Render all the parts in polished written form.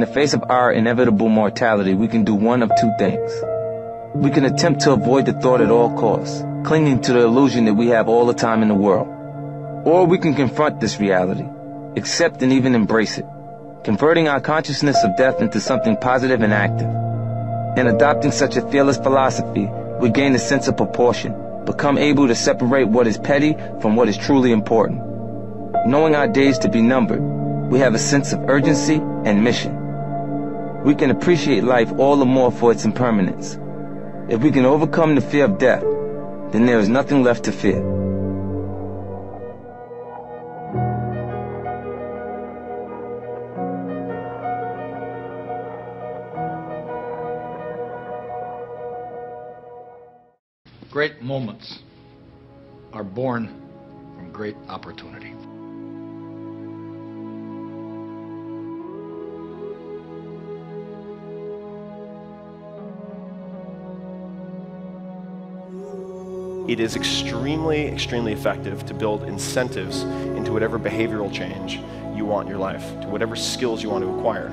in the face of our inevitable mortality, we can do one of two things. We can attempt to avoid the thought at all costs, clinging to the illusion that we have all the time in the world. Or we can confront this reality, accept and even embrace it, converting our consciousness of death into something positive and active. In adopting such a fearless philosophy, we gain a sense of proportion, become able to separate what is petty from what is truly important. Knowing our days to be numbered, we have a sense of urgency and mission. We can appreciate life all the more for its impermanence. If we can overcome the fear of death, then there is nothing left to fear. Great moments are born from great opportunity. It is extremely effective to build incentives into whatever behavioral change you want in your life, to whatever skills you want to acquire.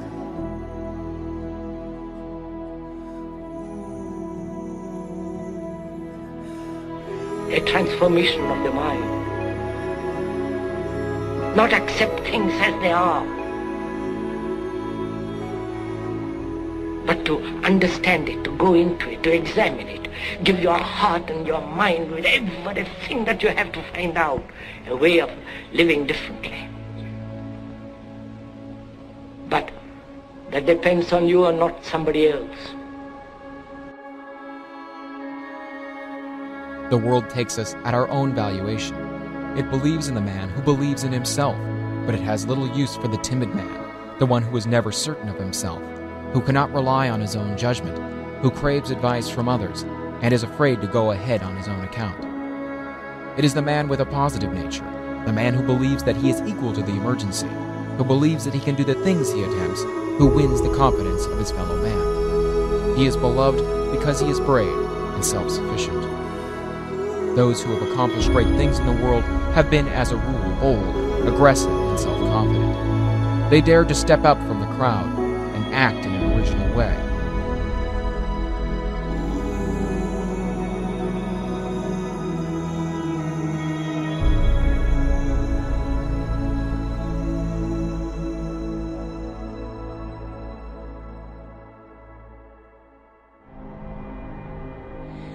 A transformation of the mind. Not accept things as they are, but to understand it, to go into it, to examine it. Give your heart and your mind with everything that you have to find out a way of living differently. But that depends on you and not somebody else. The world takes us at our own valuation. It believes in the man who believes in himself, but it has little use for the timid man, the one who is never certain of himself, who cannot rely on his own judgment, who craves advice from others, and is afraid to go ahead on his own account. It is the man with a positive nature, the man who believes that he is equal to the emergency, who believes that he can do the things he attempts, who wins the confidence of his fellow man. He is beloved because he is brave and self-sufficient. Those who have accomplished great things in the world have been, as a rule, bold, aggressive, and self-confident. They dared to step up from the crowd and act in an original way.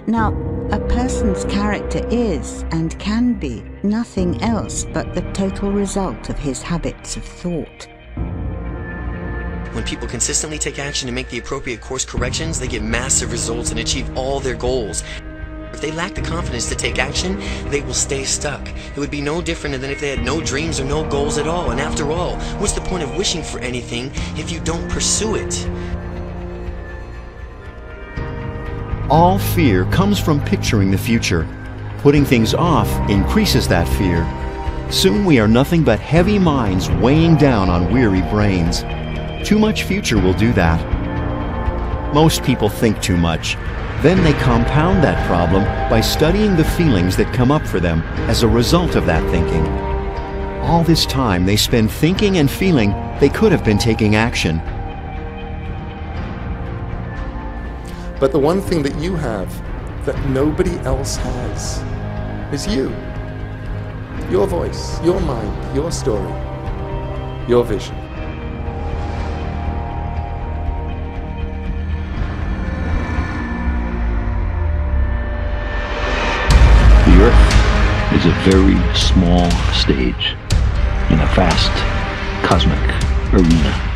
Now, a person's character is and can be nothing else but the total result of his habits of thought. When people consistently take action and make the appropriate course corrections, they get massive results and achieve all their goals. If they lack the confidence to take action, they will stay stuck. It would be no different than if they had no dreams or no goals at all. And after all, what's the point of wishing for anything if you don't pursue it? All fear comes from picturing the future. Putting things off increases that fear. Soon we are nothing but heavy minds weighing down on weary brains. Too much future will do that. Most people think too much. Then they compound that problem by studying the feelings that come up for them as a result of that thinking. All this time they spend thinking and feeling they could have been taking action. But the one thing that you have that nobody else has is you. Your voice, your mind, your story, your vision. The Earth is a very small stage in a vast cosmic arena.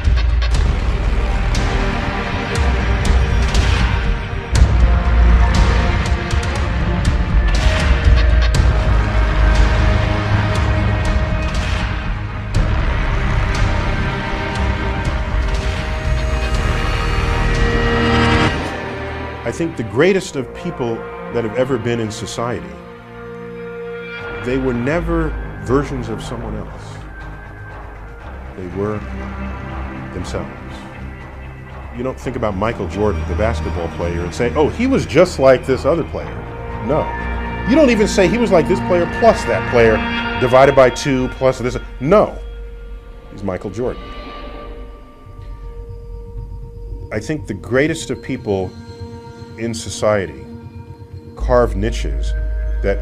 I think the greatest of people that have ever been in society, they were never versions of someone else. They were themselves. You don't think about Michael Jordan, the basketball player, and say, oh, he was just like this other player. No. You don't even say he was like this player plus that player divided by 2 plus this. No. He's Michael Jordan. I think the greatest of people in society carved niches that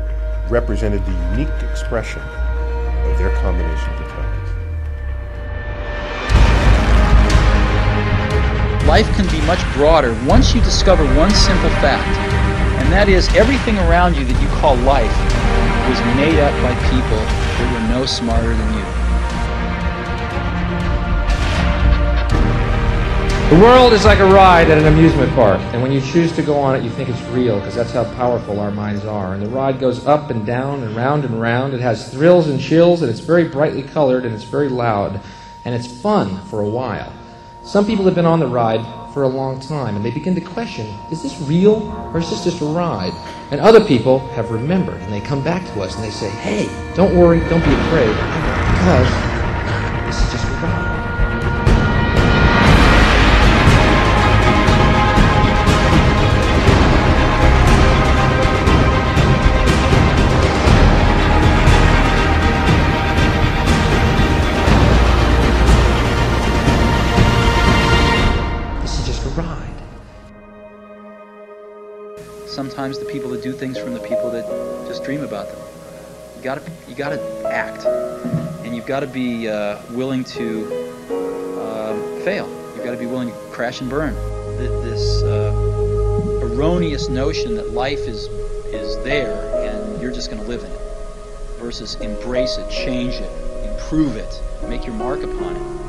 represented the unique expression of their combination of talents. Life can be much broader once you discover one simple fact, and that is everything around you that you call life was made up by people who were no smarter than you. The world is like a ride at an amusement park, and when you choose to go on it, you think it's real, because that's how powerful our minds are. And the ride goes up and down and round and round. It has thrills and chills, and it's very brightly colored, and it's very loud, and it's fun for a while. Some people have been on the ride for a long time, and they begin to question, is this real, or is this just a ride? And other people have remembered, and they come back to us, and they say, hey, don't worry, don't be afraid, because this is just a ride. Sometimes the people that do things from the people that just dream about them. You gotta act, and you've got to be willing to fail. You've got to be willing to crash and burn. This erroneous notion that life is there and you're just going to live in it, versus embrace it, change it, improve it, make your mark upon it.